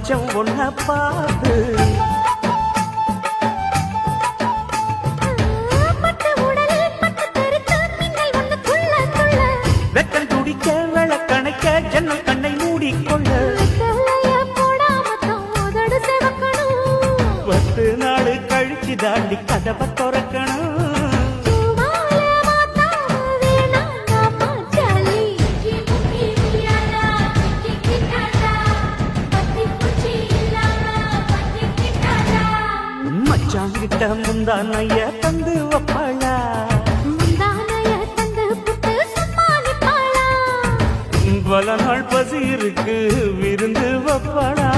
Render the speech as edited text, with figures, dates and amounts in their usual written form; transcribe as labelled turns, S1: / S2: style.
S1: மச்சம் ஒன்ன பார்த்து வெக்கம் துடிக்க விளக்கணைக்க ஜன்னல் கண்ணை மூடிக்கொள்ள 10 நாள் கழிச்சு தாண்டி கதவை திறக்கணும் மச்சாங்கிட்ட முந்தானைய தந்து வப்பாளா பல நாள் பசி இருக்கு விருந்து வப்பாளா